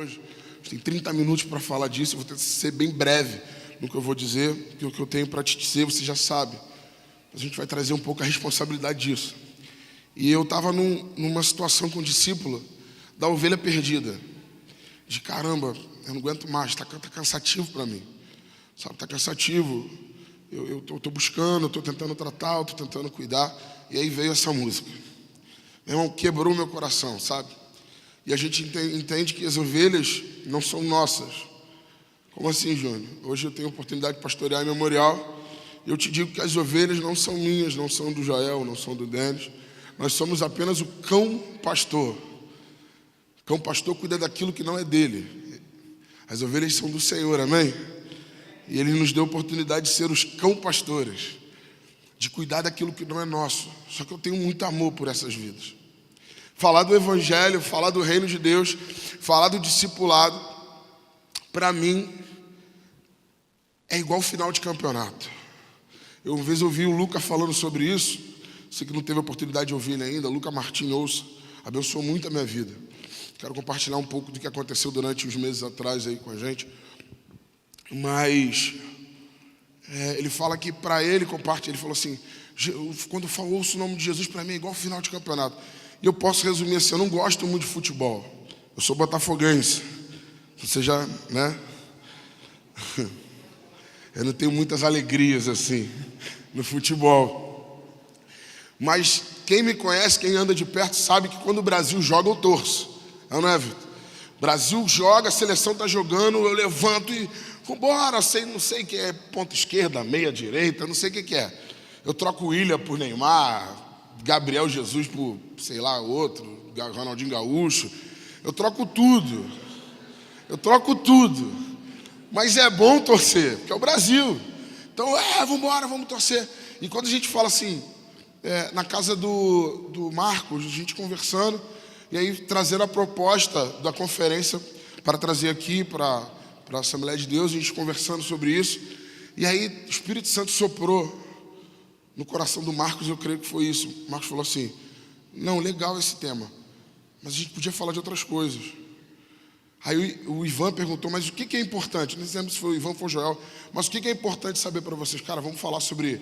hoje. A gente tem 30 minutos para falar disso. Eu vou tentar ser bem breve no que eu vou dizer, porque o que eu tenho para te dizer você já sabe. A gente vai trazer um pouco a responsabilidade disso. E eu estava numa situação com um discípulo da ovelha perdida. De caramba, eu não aguento mais, está cansativo para mim. Sabe, está cansativo. Eu estou buscando, estou tentando tratar, estou tentando cuidar. E aí veio essa música. Meu irmão, quebrou meu coração, sabe? E a gente entende que as ovelhas não são nossas. Como assim, Júnior? Hoje eu tenho a oportunidade de pastorear em Memorial. E eu te digo que as ovelhas não são minhas, não são do Jael, não são do Denis. Nós somos apenas o cão pastor. O cão pastor cuida daquilo que não é dele. As ovelhas são do Senhor, amém? E Ele nos deu a oportunidade de ser os cão pastores, de cuidar daquilo que não é nosso. Só que eu tenho muito amor por essas vidas. Falar do Evangelho, falar do Reino de Deus, falar do discipulado, para mim, é igual final de campeonato. Eu uma vez ouvi o Luca falando sobre isso. Você que não teve a oportunidade de ouvir ele ainda, Luca Martins, ouça, abençoou muito a minha vida. Quero compartilhar um pouco do que aconteceu durante uns meses atrás aí com a gente. Mas ele fala que para ele, ele falou assim, quando eu ouço o nome de Jesus, para mim é igual final de campeonato. E eu posso resumir assim, eu não gosto muito de futebol. Eu sou botafoguense. Você já, né? Eu não tenho muitas alegrias assim no futebol. Mas quem me conhece, quem anda de perto, sabe que quando o Brasil joga, eu torço. Não é, Vitor? Brasil joga, a seleção está jogando, eu levanto e vambora, não sei o que é ponta esquerda, meia direita, não sei o que é. Eu troco o William por Neymar, Gabriel Jesus por, sei lá, outro, Ronaldinho Gaúcho. Eu troco tudo. Mas é bom torcer, porque é o Brasil. Então, vambora, vamos torcer. E quando a gente fala assim, na casa do Marcos, a gente conversando, e aí trazendo a proposta da conferência para trazer aqui para a Assembleia de Deus, a gente conversando sobre isso. E aí o Espírito Santo soprou no coração do Marcos, eu creio que foi isso. O Marcos falou assim, não, legal esse tema, mas a gente podia falar de outras coisas. Aí o Ivan perguntou, mas o que é importante? Não lembro se foi o Ivan ou foi o Joel, mas o que é importante saber para vocês? Cara, vamos falar sobre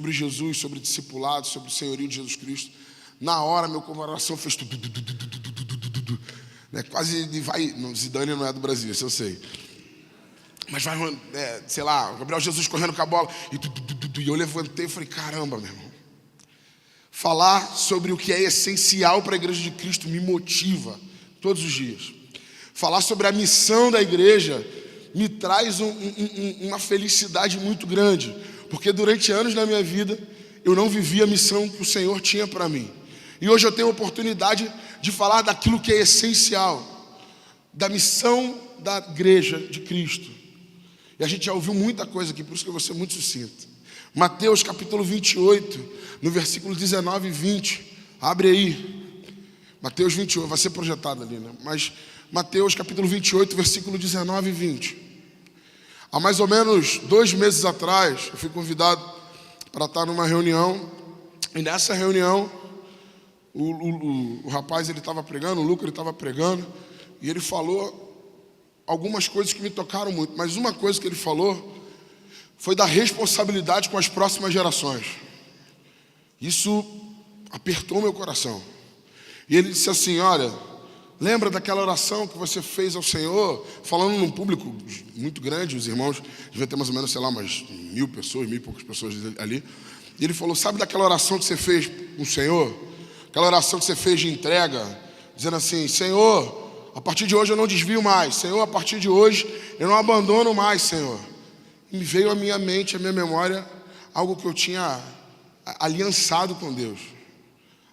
Jesus, sobre discipulado, sobre o senhorio de Jesus Cristo. Na hora, meu coração fez tudo, né? Quase vai. Zidane não é do Brasil, isso eu sei. Mas vai, sei lá, o Gabriel Jesus correndo com a bola. E eu levantei e falei, caramba, meu irmão. Falar sobre o que é essencial para a igreja de Cristo me motiva todos os dias. Falar sobre a missão da igreja me traz uma felicidade muito grande. Porque durante anos da minha vida, eu não vivi a missão que o Senhor tinha para mim. E hoje eu tenho a oportunidade de falar daquilo que é essencial, da missão da igreja de Cristo. E a gente já ouviu muita coisa aqui, por isso que eu vou ser muito sucinto. Mateus capítulo 28, no versículo 19 e 20. Abre aí. Mateus 28, vai ser projetado ali, né? Mas Mateus capítulo 28, versículo 19 e 20. Há mais ou menos 2 meses atrás, eu fui convidado para estar numa reunião. E nessa reunião, o rapaz ele estava pregando, o Lucas ele estava pregando, e ele falou algumas coisas que me tocaram muito, mas uma coisa que ele falou foi da responsabilidade com as próximas gerações. Isso apertou meu coração. E ele disse assim, olha, lembra daquela oração que você fez ao Senhor, falando num público muito grande, os irmãos deviam ter mais ou menos, sei lá, umas 1.000 pessoas, 1.000 e poucas pessoas ali. E ele falou, sabe daquela oração que você fez com o Senhor? Aquela oração que você fez de entrega, dizendo assim, Senhor, a partir de hoje eu não desvio mais. Senhor, a partir de hoje eu não abandono mais, Senhor. E me veio à minha mente, à minha memória, algo que eu tinha aliançado com Deus.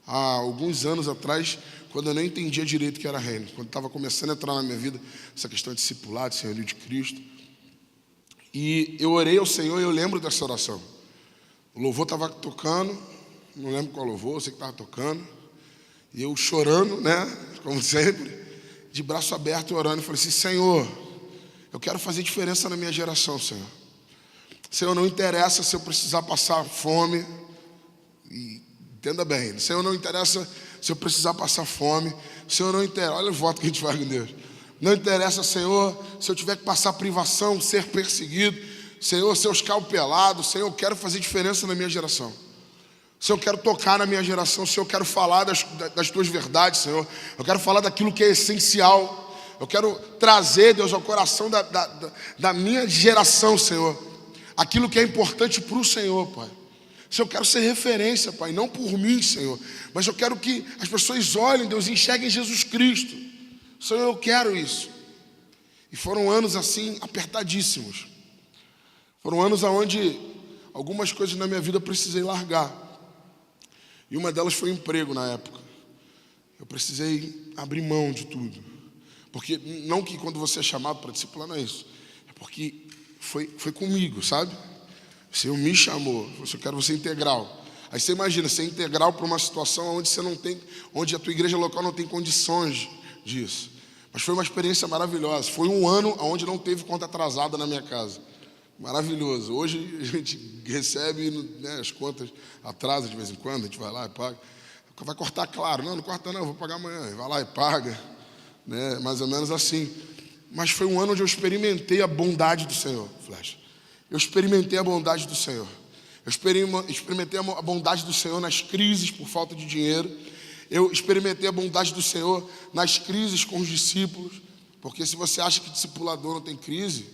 Há alguns anos atrás, quando eu nem entendia direito o que era reino. Quando estava começando a entrar na minha vida, essa questão de discipulado, senhorio de Cristo. E eu orei ao Senhor e eu lembro dessa oração. O louvor estava tocando, não lembro qual louvor, eu sei que estava tocando. E eu chorando, né, como sempre, de braço aberto, orando. Eu falei assim, Senhor, eu quero fazer diferença na minha geração, Senhor. Senhor, não interessa se eu precisar passar fome. E entenda bem, Senhor, não interessa se eu precisar passar fome. Senhor, não interessa, olha o voto que a gente faz com Deus. Não interessa, Senhor, se eu tiver que passar privação, ser perseguido, Senhor, ser escalpelado, Senhor, eu quero fazer diferença na minha geração. Senhor, eu quero tocar na minha geração, Senhor, eu quero falar das tuas verdades, Senhor. Eu quero falar daquilo que é essencial. Eu quero trazer, Deus, ao coração da minha geração, Senhor, aquilo que é importante para o Senhor, Pai. Senhor, eu quero ser referência, Pai, não por mim, Senhor, mas eu quero que as pessoas olhem, Deus, e enxerguem Jesus Cristo. Senhor, eu quero isso. E foram anos assim, apertadíssimos. Foram anos onde algumas coisas na minha vida eu precisei largar. E uma delas foi o emprego na época. Eu precisei abrir mão de tudo. Porque não que quando você é chamado para discipular não é isso. É porque foi comigo, sabe? O Senhor me chamou. Eu quero você integral. Aí você imagina, ser integral para uma situação onde você não tem, onde a tua igreja local não tem condições disso. Mas foi uma experiência maravilhosa. Foi um ano onde não teve conta atrasada na minha casa. Maravilhoso. Hoje a gente recebe, né, as contas atrasam de vez em quando, a gente vai lá e paga. Vai cortar, claro. Não corta não, vou pagar amanhã. Vai lá e paga. Né, mais ou menos assim. Mas foi um ano onde eu experimentei a bondade do Senhor, Flecha. Eu experimentei a bondade do Senhor. Eu experimentei a bondade do Senhor nas crises por falta de dinheiro. Eu experimentei a bondade do Senhor nas crises com os discípulos. Porque se você acha que discipulador não tem crise,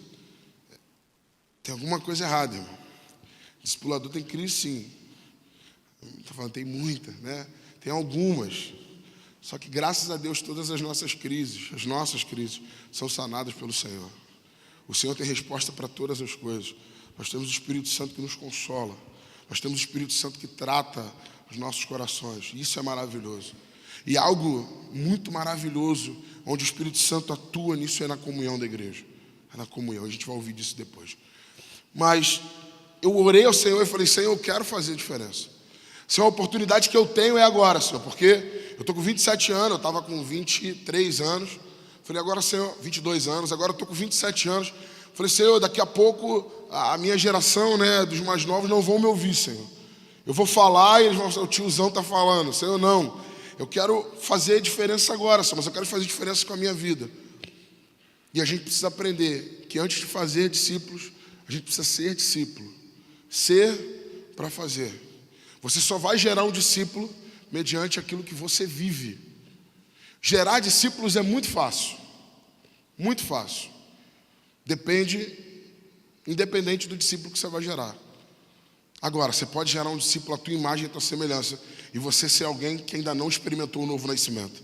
tem alguma coisa errada, irmão. Discipulador tem crise, sim. Estou falando, tem muita, né? Tem algumas. Só que, graças a Deus, todas as nossas crises, são sanadas pelo Senhor. O Senhor tem resposta para todas as coisas. Nós temos o Espírito Santo que nos consola. Nós temos o Espírito Santo que trata os nossos corações. Isso é maravilhoso. E algo muito maravilhoso, onde o Espírito Santo atua nisso, é na comunhão da igreja. É na comunhão. A gente vai ouvir disso depois. Mas eu orei ao Senhor e falei, Senhor, eu quero fazer diferença. Senhor, a oportunidade que eu tenho é agora, Senhor, porque eu estou com 27 anos, eu estava com 23 anos. Falei, agora, Senhor, 22 anos, agora eu estou com 27 anos. Falei, Senhor, daqui a pouco a minha geração, né, dos mais novos não vão me ouvir, Senhor. Eu vou falar e eles vão, o tiozão está falando. Senhor, não, eu quero fazer diferença agora, Senhor, mas eu quero fazer diferença com a minha vida. E a gente precisa aprender que antes de fazer discípulos, a gente precisa ser discípulo. Ser para fazer. Você só vai gerar um discípulo mediante aquilo que você vive. Gerar discípulos é muito fácil. Muito fácil. Independente do discípulo que você vai gerar. Agora, você pode gerar um discípulo à tua imagem e à tua semelhança. E você ser alguém que ainda não experimentou o novo nascimento.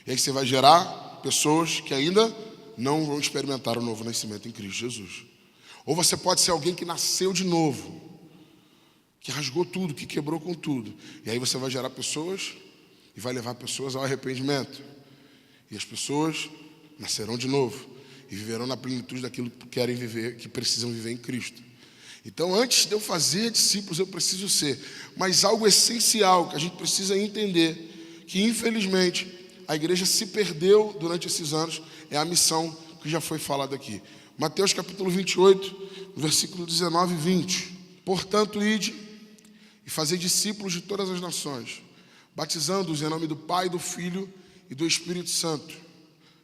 E aí você vai gerar pessoas que ainda não vão experimentar o novo nascimento em Cristo Jesus. Ou você pode ser alguém que nasceu de novo. Que rasgou tudo, que quebrou com tudo. E aí você vai gerar pessoas e vai levar pessoas ao arrependimento. E as pessoas nascerão de novo e viverão na plenitude daquilo que querem viver, que precisam viver em Cristo. Então, antes de eu fazer discípulos, eu preciso ser. Mas algo essencial que a gente precisa entender, que infelizmente a igreja se perdeu durante esses anos, é a missão que já foi falada aqui. Mateus capítulo 28, versículo 19 e 20. Portanto, ide e fazei discípulos de todas as nações, batizando-os em nome do Pai, do Filho e do Espírito Santo.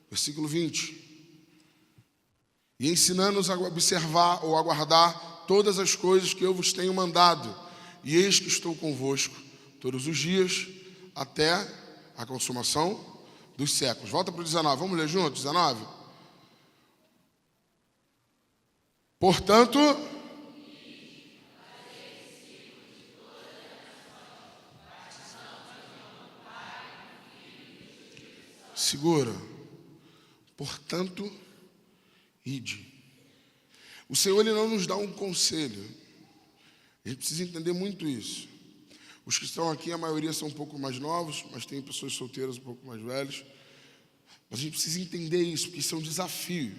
Versículo 20. E ensinando-os a observar ou a guardar todas as coisas que eu vos tenho mandado. E eis que estou convosco todos os dias, até a consumação dos séculos. Volta para o 19, vamos ler juntos, 19. Portanto, segura. Portanto, ide. O Senhor, Ele não nos dá um conselho. A gente precisa entender muito isso. Os que estão aqui, a maioria são um pouco mais novos, mas tem pessoas solteiras um pouco mais velhas. Mas a gente precisa entender isso, porque isso é um desafio.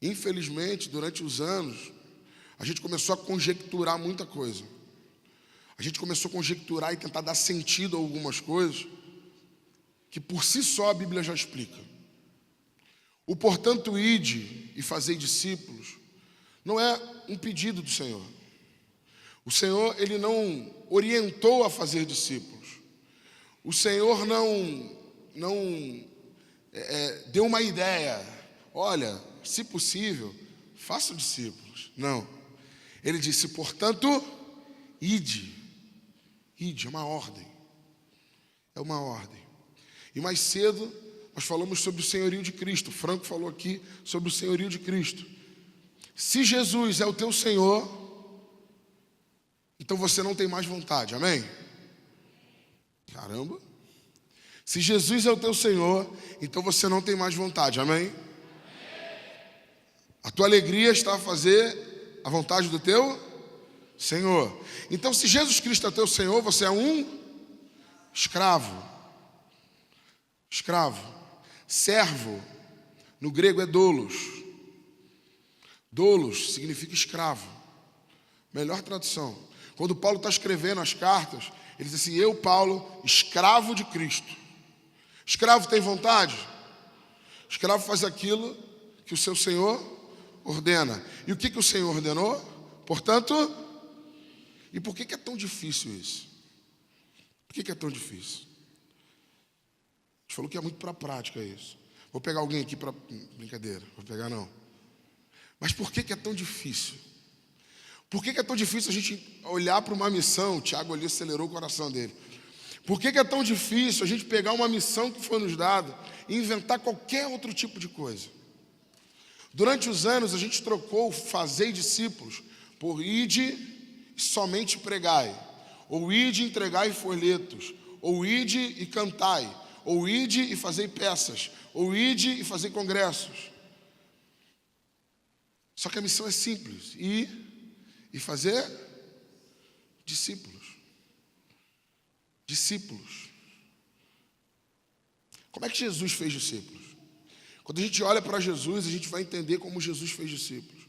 Infelizmente, durante os anos, a gente começou a conjecturar muita coisa. A gente começou a conjecturar e tentar dar sentido a algumas coisas que por si só a Bíblia já explica. O portanto, ide e fazei discípulos, não é um pedido do Senhor. O Senhor, Ele não orientou a fazer discípulos. O Senhor não deu uma ideia. Olha, se possível, façam discípulos. Não. Ele disse, portanto, ide. Ide, é uma ordem. É uma ordem. E mais cedo, nós falamos sobre o senhorio de Cristo. O Franco falou aqui sobre o senhorio de Cristo. Se Jesus é o teu Senhor, então você não tem mais vontade, amém? Caramba. Se Jesus é o teu Senhor, então você não tem mais vontade, amém? A tua alegria está a fazer a vontade do teu Senhor. Então, se Jesus Cristo é teu Senhor, você é um escravo. Escravo. Servo, no grego é doulos. Doulos significa escravo. Melhor tradução. Quando Paulo está escrevendo as cartas, ele diz assim, eu, Paulo, escravo de Cristo. Escravo tem vontade? Escravo faz aquilo que o seu Senhor ordena. E o que o Senhor ordenou? Portanto, e por que é tão difícil isso? Por que é tão difícil? A gente falou que é muito para a prática isso. Vou pegar alguém aqui para... Brincadeira, vou pegar não. Mas por que é tão difícil? Por que é tão difícil a gente olhar para uma missão? O Tiago ali acelerou o coração dele. Por que é tão difícil a gente pegar uma missão que foi nos dada e inventar qualquer outro tipo de coisa? Durante os anos a gente trocou fazer discípulos por ide e somente pregai, ou ide e entregai folhetos, ou ide e cantai, ou ide e fazei peças, ou ide e fazei congressos. Só que a missão é simples, ir e fazer discípulos. Discípulos. Como é que Jesus fez discípulos? Quando a gente olha para Jesus, a gente vai entender como Jesus fez discípulos.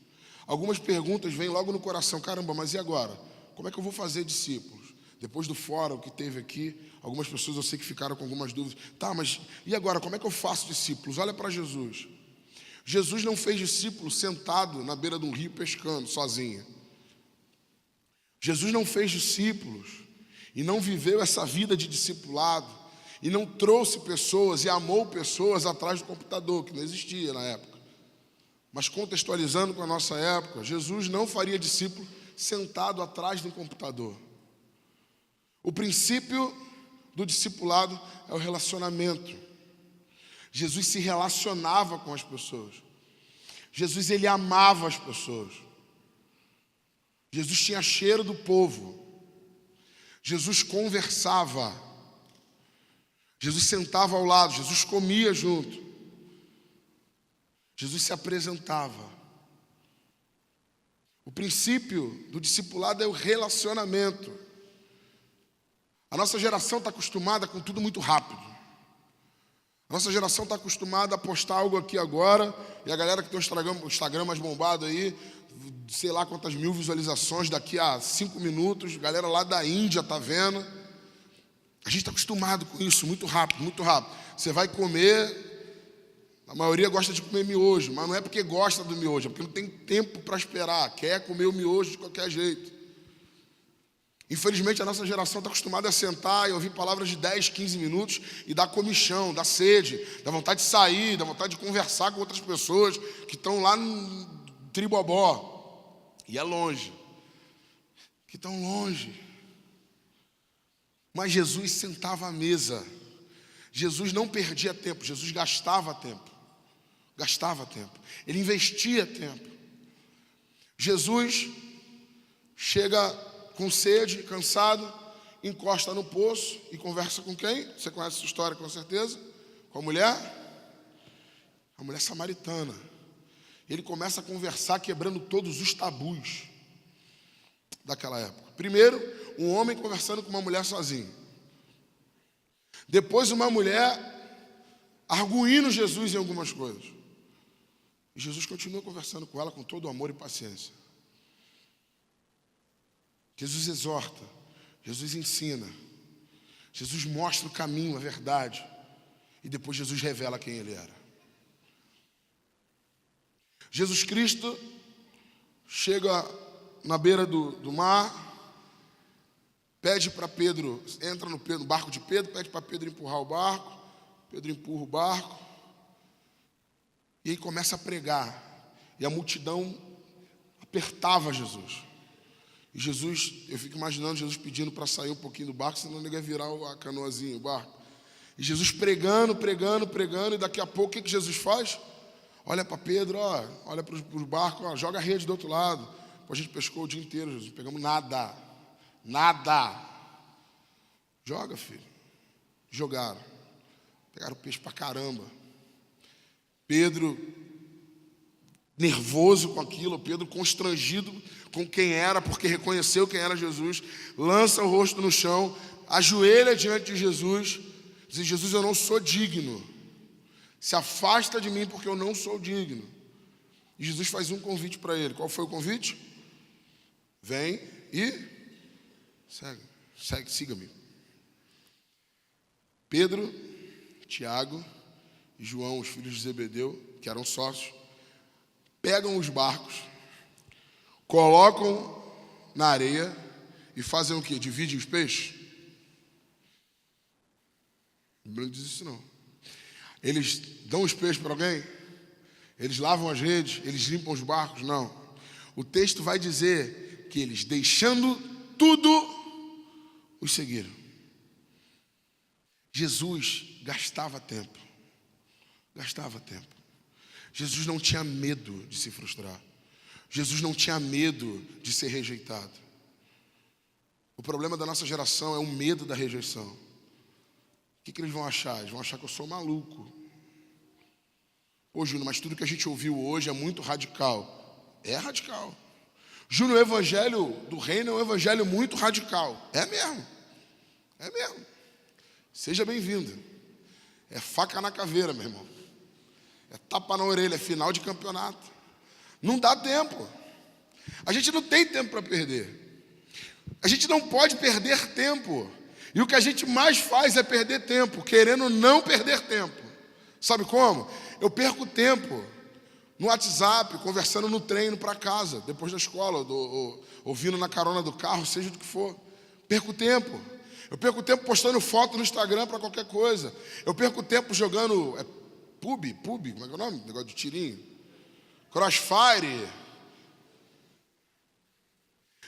Algumas perguntas vêm logo no coração. Caramba, mas e agora? Como é que eu vou fazer discípulos? Depois do fórum que teve aqui, algumas pessoas eu sei que ficaram com algumas dúvidas. Tá, mas e agora? Como é que eu faço discípulos? Olha para Jesus. Jesus não fez discípulos sentado na beira de um rio pescando, sozinho. Jesus não fez discípulos e não viveu essa vida de discipulado. E não trouxe pessoas e amou pessoas atrás do computador, que não existia na época. Mas contextualizando com a nossa época, Jesus não faria discípulo sentado atrás de um computador. O princípio do discipulado é o relacionamento. Jesus se relacionava com as pessoas. Jesus, ele amava as pessoas. Jesus tinha cheiro do povo. Jesus conversava. Jesus sentava ao lado, Jesus comia junto. Jesus se apresentava. O princípio do discipulado é o relacionamento. A nossa geração está acostumada com tudo muito rápido. A nossa geração está acostumada a postar algo aqui agora, e a galera que tem o Instagram mais bombado aí, sei lá quantas mil visualizações daqui a 5 minutos, a galera lá da Índia está vendo. A gente está acostumado com isso, muito rápido, muito rápido. Você vai comer, a maioria gosta de comer miojo, mas não é porque gosta do miojo, é porque não tem tempo para esperar, quer comer o miojo de qualquer jeito. Infelizmente, a nossa geração está acostumada a sentar e ouvir palavras de 10, 15 minutos e dá comichão, dá sede, dá vontade de sair, dá vontade de conversar com outras pessoas que estão lá no Tribobó. E é longe. Que estão longe. Mas Jesus sentava à mesa. Jesus não perdia tempo, Jesus gastava tempo. Gastava tempo. Ele investia tempo. Jesus chega com sede, cansado, encosta no poço e conversa com quem? Você conhece essa história com certeza? Com a mulher? A mulher samaritana. Ele começa a conversar quebrando todos os tabus daquela época. Primeiro, um homem conversando com uma mulher sozinho. Depois, uma mulher arguindo Jesus em algumas coisas. E Jesus continua conversando com ela com todo amor e paciência. Jesus exorta, Jesus ensina, Jesus mostra o caminho, a verdade. E depois Jesus revela quem ele era. Jesus Cristo chega na beira do mar, pede para Pedro, entra no barco de Pedro, pede para Pedro empurrar o barco, Pedro empurra o barco, E aí começa a pregar. E a multidão apertava Jesus. E Jesus, eu fico imaginando Jesus pedindo para sair um pouquinho do barco, senão ele ia virar a canoazinha, o barco. E Jesus pregando, e daqui a pouco o que Jesus faz? Olha para Pedro, olha para os barcos, joga a rede do outro lado. Pô, a gente pescou o dia inteiro, Jesus, não pegamos nada. Joga, filho. Jogaram. Pegaram peixe pra caramba. Pedro, nervoso com aquilo, Pedro constrangido com quem era, porque reconheceu quem era Jesus, lança o rosto no chão, ajoelha diante de Jesus, diz: Jesus, eu não sou digno, se afasta de mim porque eu não sou digno. E Jesus faz um convite para ele. Qual foi o convite? Vem e siga-me. Pedro, Tiago e João, os filhos de Zebedeu, que eram sócios, pegam os barcos, colocam na areia e fazem o quê? Dividem os peixes? Não diz isso não. Eles dão os peixes para alguém? Eles lavam as redes? Eles limpam os barcos? Não. O texto vai dizer que eles, deixando tudo, os seguiram. Jesus gastava tempo. Jesus não tinha medo de se frustrar. Jesus não tinha medo de ser rejeitado. O problema da nossa geração é o medo da rejeição. O que eles vão achar? Eles vão achar que eu sou maluco. Ô, Júnior, mas tudo que a gente ouviu hoje é muito radical. É radical. Júnior, o evangelho do reino é um evangelho muito radical. É mesmo. Seja bem-vindo. É faca na caveira, meu irmão. É tapa na orelha, é final de campeonato. Não dá tempo. A gente não tem tempo para perder. A gente não pode perder tempo. E o que a gente mais faz é perder tempo, querendo não perder tempo. Sabe como? Eu perco tempo no WhatsApp, conversando no treino para casa, depois da escola, ouvindo na carona do carro, seja do que for. Perco tempo. Eu perco tempo postando foto no Instagram para qualquer coisa. Eu perco tempo jogando pub, como é que é o nome? Negócio de tirinho. Crossfire.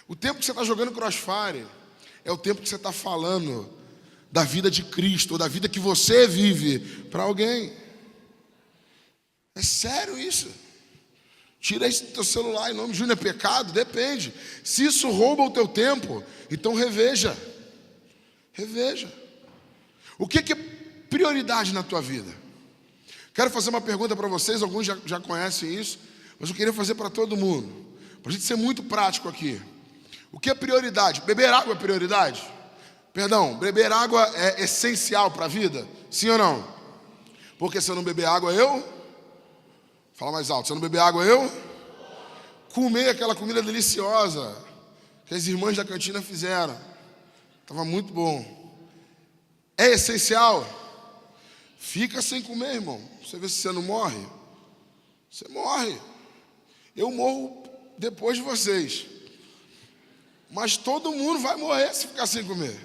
O tempo que você está jogando Crossfire é o tempo que você está falando da vida de Cristo, ou da vida que você vive para alguém. É sério isso. Tira esse teu celular em nome de Júnior. É pecado? Depende. Se isso rouba o teu tempo, então reveja. O que é prioridade na tua vida? Quero fazer uma pergunta para vocês. Alguns já conhecem isso, mas eu queria fazer para todo mundo, para a gente ser muito prático aqui. O que é prioridade? Beber água é prioridade? Perdão, beber água é essencial para a vida? Sim ou não? Porque se eu não beber água, fala mais alto. Se eu não beber água, comer aquela comida deliciosa que as irmãs da cantina fizeram. Estava muito bom. É essencial? Fica sem comer, irmão. Você vê se você não morre. Você morre. Eu morro depois de vocês. Mas todo mundo vai morrer se ficar sem comer.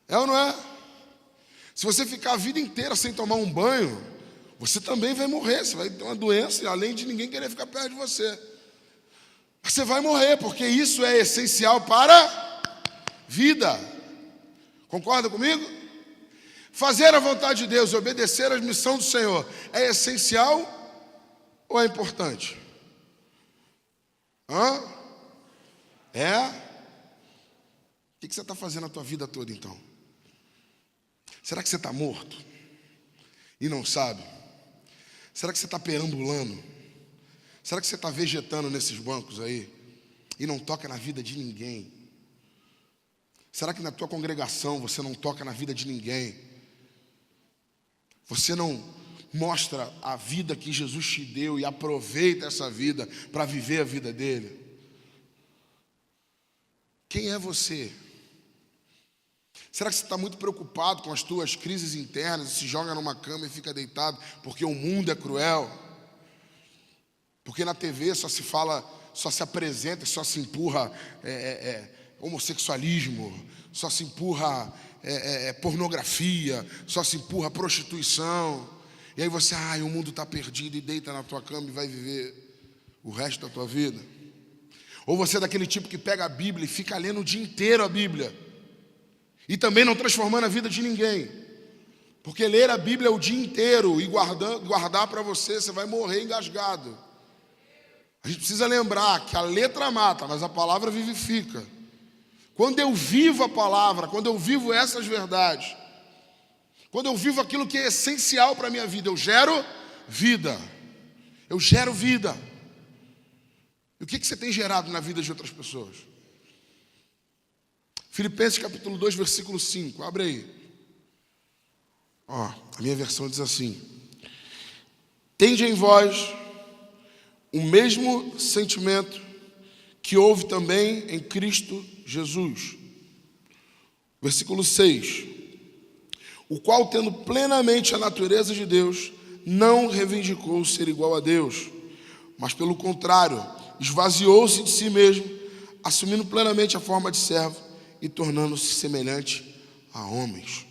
É ou não é? Se você ficar a vida inteira sem tomar um banho, você também vai morrer. Você vai ter uma doença, além de ninguém querer ficar perto de você. Você vai morrer, porque isso é essencial para vida. Concorda comigo? Fazer a vontade de Deus, obedecer às missões do Senhor, é essencial ou é importante? É? O que você está fazendo a tua vida toda então? Será que você está morto e não sabe? Será que você está perambulando? Será que você está vegetando nesses bancos aí e não toca na vida de ninguém? Será que na tua congregação você não toca na vida de ninguém? Você não mostra a vida que Jesus te deu e aproveita essa vida para viver a vida dele? Quem é você? Será que você está muito preocupado com as tuas crises internas e se joga numa cama e fica deitado porque o mundo é cruel? Porque na TV só se fala, só se apresenta, só se empurra homossexualismo, só se empurra pornografia, só se empurra prostituição. E aí você, o mundo está perdido, e deita na tua cama e vai viver o resto da tua vida. Ou você é daquele tipo que pega a Bíblia e fica lendo o dia inteiro a Bíblia, e também não transformando a vida de ninguém. Porque ler a Bíblia o dia inteiro e guardar para você, você vai morrer engasgado. A gente precisa lembrar que a letra mata, mas a palavra vivifica. Quando eu vivo a palavra, quando eu vivo essas verdades, quando eu vivo aquilo que é essencial para a minha vida, eu gero vida. Eu gero vida. E o que você tem gerado na vida de outras pessoas? Filipenses capítulo 2, versículo 5. Abre aí. A minha versão diz assim: tende em vós o mesmo sentimento que houve também em Cristo Jesus. Versículo 6. O qual, tendo plenamente a natureza de Deus, não reivindicou ser igual a Deus, mas pelo contrário, esvaziou-se de si mesmo, assumindo plenamente a forma de servo e tornando-se semelhante a homens.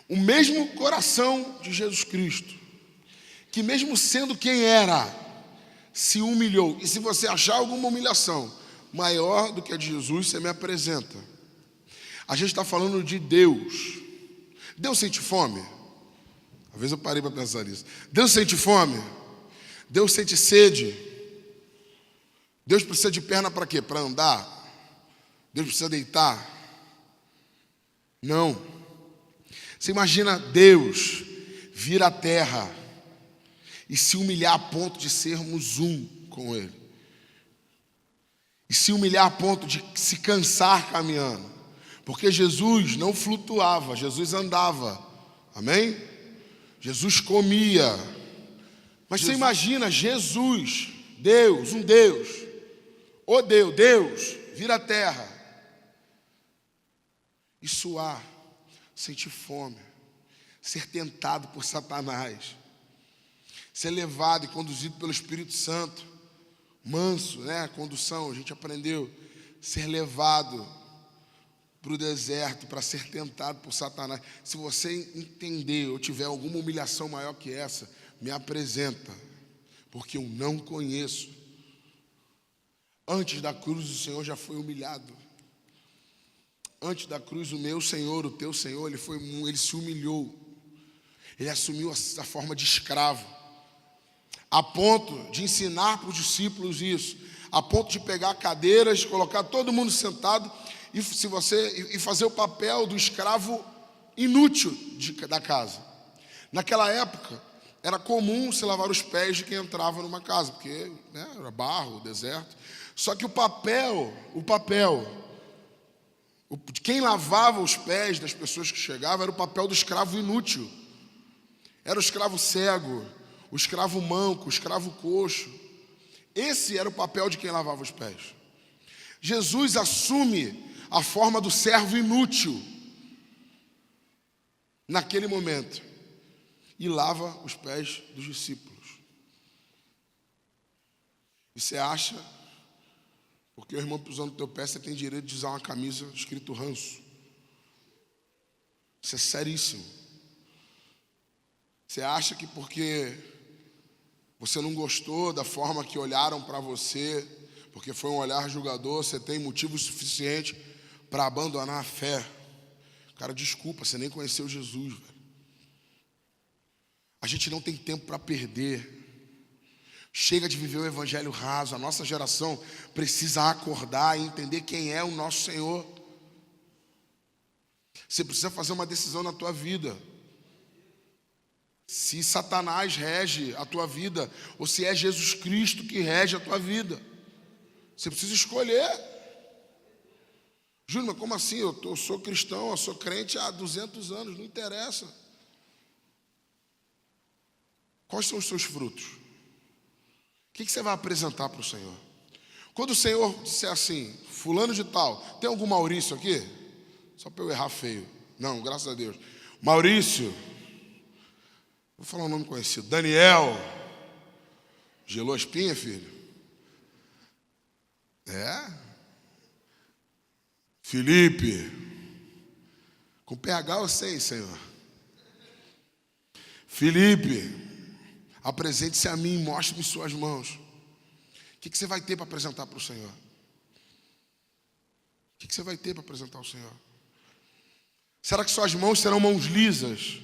O mesmo coração de Jesus Cristo, que mesmo sendo quem era, se humilhou. E se você achar alguma humilhação maior do que a de Jesus, você me apresenta. A gente está falando de Deus. Deus sente fome? Às vezes eu parei para pensar nisso. Deus sente fome? Deus sente sede? Deus precisa de perna para quê? Para andar? Deus precisa deitar? Não. Você imagina Deus vir à terra e se humilhar a ponto de sermos um com Ele. E se humilhar a ponto de se cansar caminhando. Porque Jesus não flutuava, Jesus andava. Amém? Jesus comia. Mas você imagina Jesus, Deus, um Deus. Ô Deus, vir à terra e suar. Sentir fome, ser tentado por Satanás, ser levado e conduzido pelo Espírito Santo, manso, né? Condução, a gente aprendeu, ser levado para o deserto para ser tentado por Satanás. Se você entender ou tiver alguma humilhação maior que essa, me apresenta, porque eu não conheço. Antes da cruz o Senhor já foi humilhado. Antes da cruz, o meu Senhor, o teu Senhor, ele se humilhou. Ele assumiu a forma de escravo. A ponto de ensinar para os discípulos isso. A ponto de pegar cadeiras, colocar todo mundo sentado e fazer o papel do escravo inútil da casa. Naquela época, era comum se lavar os pés de quem entrava numa casa, porque era barro, deserto. Só que o papel de quem lavava os pés das pessoas que chegavam era o papel do escravo inútil. Era o escravo cego, o escravo manco, o escravo coxo. Esse era o papel de quem lavava os pés. Jesus assume a forma do servo inútil naquele momento e lava os pés dos discípulos. E você acha, porque o irmão pisou no teu pé, você tem direito de usar uma camisa escrito ranço. Isso é seríssimo. Você acha que porque você não gostou da forma que olharam para você, porque foi um olhar julgador, você tem motivo suficiente para abandonar a fé? Cara, desculpa, você nem conheceu Jesus, velho. A gente não tem tempo para perder. Chega de viver o evangelho raso. A nossa geração precisa acordar e entender quem é o nosso Senhor. Você precisa fazer uma decisão na tua vida. Se Satanás rege a tua vida ou se é Jesus Cristo que rege a tua vida. Você precisa escolher. Júnior, mas como assim? Eu sou cristão, eu sou crente há 200 anos, não interessa. Quais são os seus frutos? O que você vai apresentar para o Senhor? Quando o Senhor disser assim, fulano de tal, tem algum Maurício aqui? Só para eu errar feio. Não, graças a Deus. Maurício, vou falar um nome conhecido. Daniel, gelou a espinha, filho? Felipe, com PH ou sem, Senhor? Felipe, apresente-se a mim, mostre-me suas mãos. O que você vai ter para apresentar para o Senhor? O que você vai ter para apresentar ao Senhor? Será que suas mãos serão mãos lisas?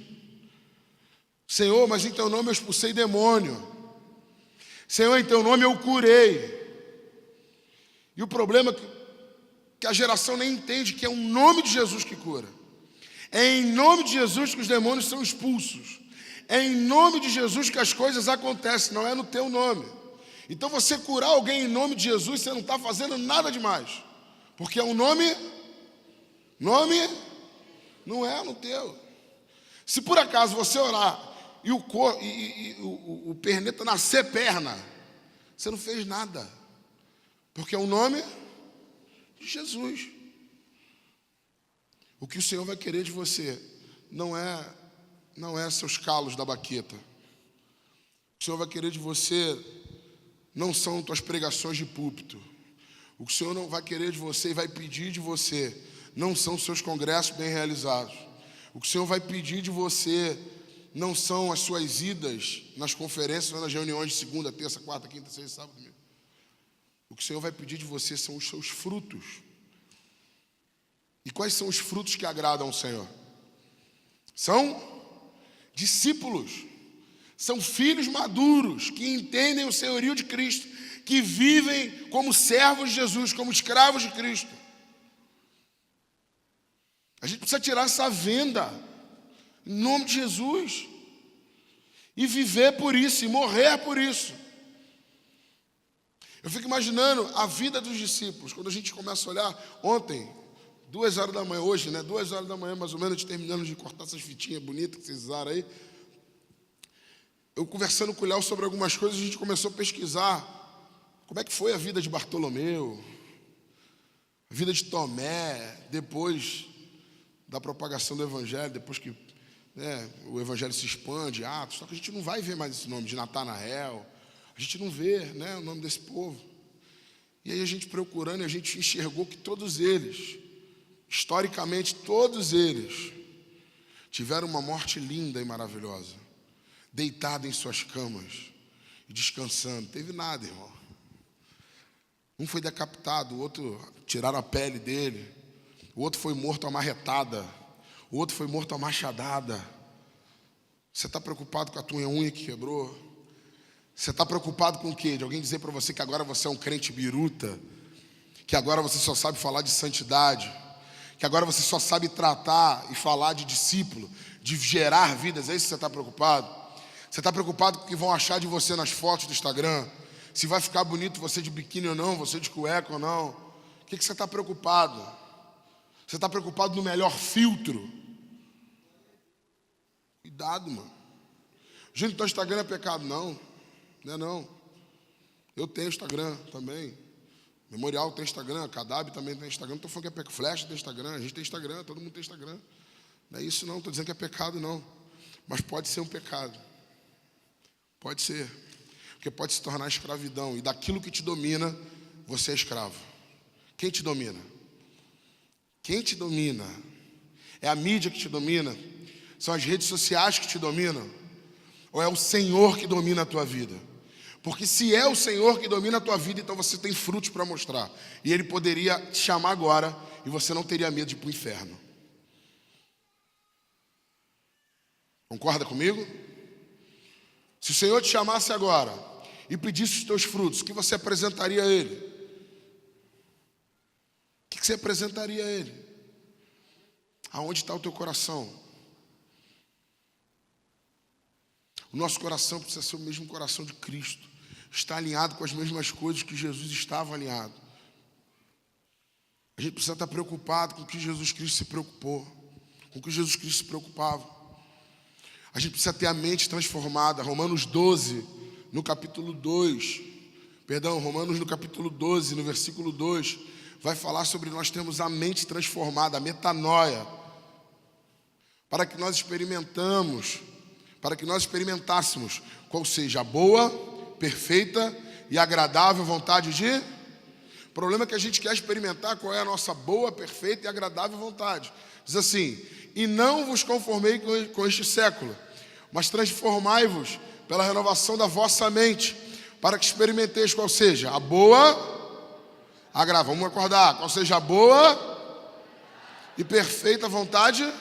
Senhor, mas em teu nome eu expulsei demônio. Senhor, em teu nome eu curei. E o problema é que a geração nem entende que é o nome de Jesus que cura. É em nome de Jesus que os demônios são expulsos. É em nome de Jesus que as coisas acontecem, não é no teu nome. Então você curar alguém em nome de Jesus, você não está fazendo nada demais. Porque é um nome não é no teu. Se por acaso você orar e o perneta nascer perna, você não fez nada. Porque é o nome de Jesus. O que o Senhor vai querer de você não é seus calos da baqueta. O que o Senhor vai querer de você não são tuas pregações de púlpito. O que o Senhor não vai querer de você e vai pedir de você não são seus congressos bem realizados. O que o Senhor vai pedir de você não são as suas idas nas conferências, nas reuniões de segunda, terça, quarta, quinta, sexta, sábado, domingo. O que o Senhor vai pedir de você são os seus frutos. E quais são os frutos que agradam ao Senhor? São discípulos. São filhos maduros que entendem o senhorio de Cristo, que vivem como servos de Jesus, como escravos de Cristo. A gente precisa tirar essa venda em nome de Jesus e viver por isso, e morrer por isso. Eu fico imaginando a vida dos discípulos, quando a gente começa a olhar, ontem, 2 horas da manhã, hoje, 2 horas da manhã, mais ou menos, terminando de cortar essas fitinhas bonitas que vocês usaram aí, eu conversando com o Léo sobre algumas coisas, a gente começou a pesquisar como é que foi a vida de Bartolomeu, a vida de Tomé, depois da propagação do Evangelho, depois que o Evangelho se expande, Atos, só que a gente não vai ver mais esse nome de Natanael, a gente não vê o nome desse povo. E aí a gente procurando, a gente enxergou que todos eles, historicamente todos eles, tiveram uma morte linda e maravilhosa, deitado em suas camas e descansando. Não teve nada, irmão. Um foi decapitado, o outro tiraram a pele dele, o outro foi morto a marretada, o outro foi morto a machadada. Você está preocupado com a tua unha que quebrou? Você está preocupado com o quê? De alguém dizer para você que agora você é um crente biruta, que agora você só sabe falar de santidade, que agora você só sabe tratar e falar de discípulo, de gerar vidas? É isso que você está preocupado? Você está preocupado com o que vão achar de você nas fotos do Instagram? Se vai ficar bonito você de biquíni ou não, você de cueca ou não? O que você está preocupado? Você está preocupado no melhor filtro? Cuidado, mano. Gente, teu Instagram é pecado? Não. Não é não. Eu tenho Instagram também. Memorial tem Instagram, Cadab também tem Instagram. Não estou falando que é pecado. Flash tem Instagram, a gente tem Instagram, todo mundo tem Instagram. Não é isso não, estou dizendo que é pecado não. Mas pode ser um pecado. Pode ser. Porque pode se tornar escravidão. E daquilo que te domina, você é escravo. Quem te domina? Quem te domina? É a mídia que te domina? São as redes sociais que te dominam? Ou é o Senhor que domina a tua vida? Porque se é o Senhor que domina a tua vida, então você tem frutos para mostrar. E Ele poderia te chamar agora e você não teria medo de ir para o inferno. Concorda comigo? Se o Senhor te chamasse agora e pedisse os teus frutos, o que você apresentaria a Ele? O que você apresentaria a Ele? Aonde está o teu coração? O nosso coração precisa ser o mesmo coração de Cristo. Está alinhado com as mesmas coisas que Jesus estava alinhado. A gente precisa estar preocupado com o que Jesus Cristo se preocupou, com o que Jesus Cristo se preocupava. A gente precisa ter a mente transformada. Romanos 12, no capítulo 2, Romanos no capítulo 12, no versículo 2, vai falar sobre nós termos a mente transformada, a metanoia, para que nós experimentássemos qual seja a boa, perfeita e agradável vontade de... O problema é que a gente quer experimentar qual é a nossa boa, perfeita e agradável vontade. Diz assim: e não vos conformei com este século, mas transformai-vos pela renovação da vossa mente, para que experimenteis qual seja a boa, vamos acordar, qual seja a boa e perfeita vontade,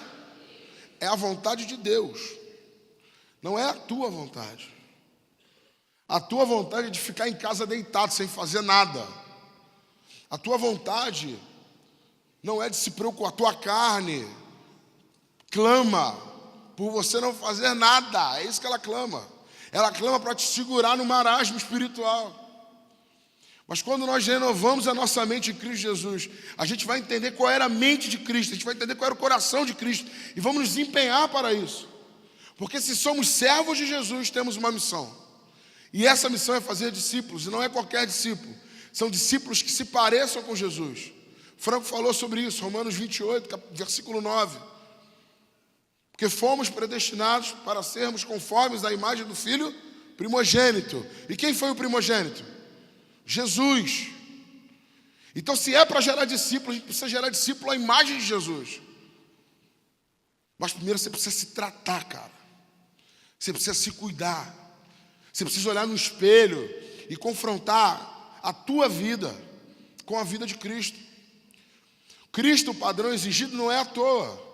é a vontade de Deus, não é a tua vontade. A tua vontade é de ficar em casa deitado, sem fazer nada. A tua vontade não é de se preocupar, a tua carne clama por você não fazer nada, é isso que ela clama. Ela clama para te segurar no marasmo espiritual. Mas quando nós renovamos a nossa mente em Cristo Jesus, a gente vai entender qual era a mente de Cristo, a gente vai entender qual era o coração de Cristo, e vamos nos empenhar para isso. Porque se somos servos de Jesus, temos uma missão. E essa missão é fazer discípulos, e não é qualquer discípulo. São discípulos que se pareçam com Jesus. Franco falou sobre isso, Romanos 28, versículo 9. Porque fomos predestinados para sermos conformes à imagem do Filho primogênito. E quem foi o primogênito? Jesus. Então, se é para gerar discípulos, a gente precisa gerar discípulo à imagem de Jesus. Mas primeiro você precisa se tratar, cara. Você precisa se cuidar. Você precisa olhar no espelho e confrontar a tua vida com a vida de Cristo. Cristo, o padrão exigido, não é à toa.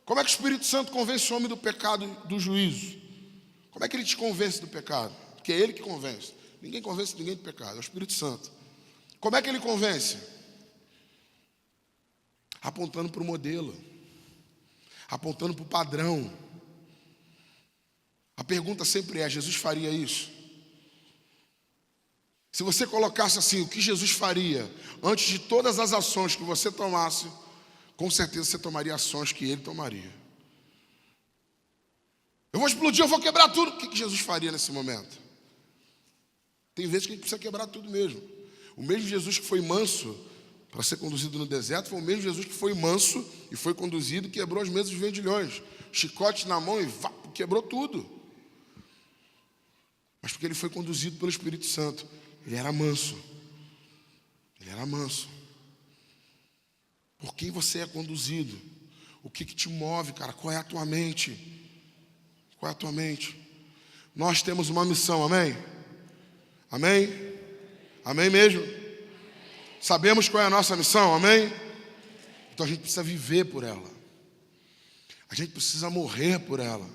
Como é que o Espírito Santo convence o homem do pecado e do juízo? Como é que ele te convence do pecado? Porque é ele que convence. Ninguém convence ninguém do pecado, é o Espírito Santo. Como é que ele convence? Apontando para o modelo, apontando para o padrão. A pergunta sempre é: Jesus faria isso? Se você colocasse assim, o que Jesus faria antes de todas as ações que você tomasse, com certeza você tomaria ações que ele tomaria. Eu vou explodir, eu vou quebrar tudo. O que Jesus faria nesse momento? Tem vezes que a gente precisa quebrar tudo mesmo. O mesmo Jesus que foi manso para ser conduzido no deserto foi o mesmo Jesus que foi manso e foi conduzido e quebrou as mesas dos vendilhões. Chicote na mão e quebrou tudo. Mas porque ele foi conduzido pelo Espírito Santo. Ele era manso. Ele era manso. Por quem você é conduzido? O que te move, cara? Qual é a tua mente? Qual é a tua mente? Nós temos uma missão, amém? Amém? Amém mesmo? Sabemos qual é a nossa missão, amém? Então a gente precisa viver por ela. A gente precisa morrer por ela.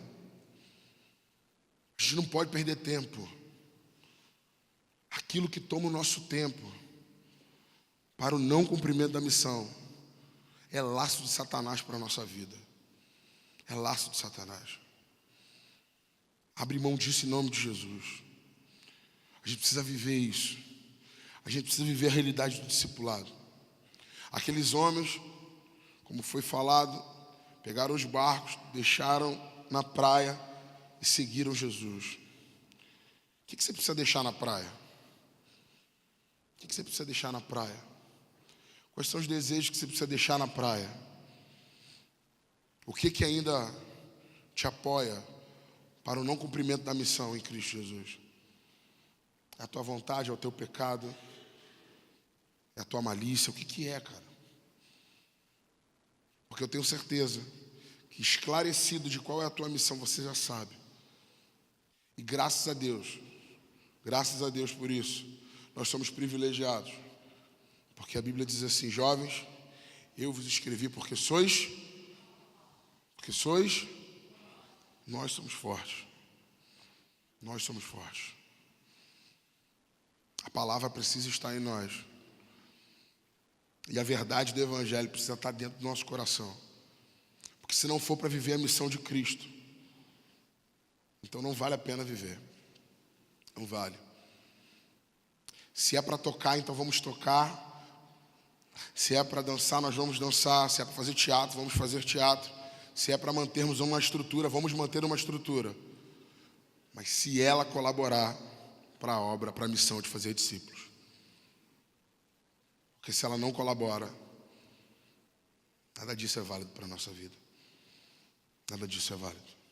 A gente não pode perder tempo. Aquilo que toma o nosso tempo para o não cumprimento da missão é laço de Satanás para a nossa vida. É laço de Satanás. Abre mão disso em nome de Jesus. A gente precisa viver isso. A gente precisa viver a realidade do discipulado. Aqueles homens, como foi falado, pegaram os barcos, deixaram na praia e seguiram Jesus. O que você precisa deixar na praia? O que você precisa deixar na praia? Quais são os desejos que você precisa deixar na praia? O que ainda te apoia para o não cumprimento da missão em Cristo Jesus? É a tua vontade, é o teu pecado? É a tua malícia? O que é, cara? Porque eu tenho certeza que, esclarecido de qual é a tua missão, você já sabe. E graças a Deus por isso, nós somos privilegiados. Porque a Bíblia diz assim: jovens, eu vos escrevi porque sois, nós somos fortes. Nós somos fortes. A palavra precisa estar em nós. E a verdade do Evangelho precisa estar dentro do nosso coração. Porque se não for para viver a missão de Cristo, então não vale a pena viver. Não vale. Se é para tocar, então vamos tocar. Se é para dançar, nós vamos dançar. Se é para fazer teatro, vamos fazer teatro. Se é para mantermos uma estrutura, vamos manter uma estrutura. Mas se ela colaborar para a obra, para a missão de fazer discípulos. Porque se ela não colabora, nada disso é válido para a nossa vida. Nada disso é válido.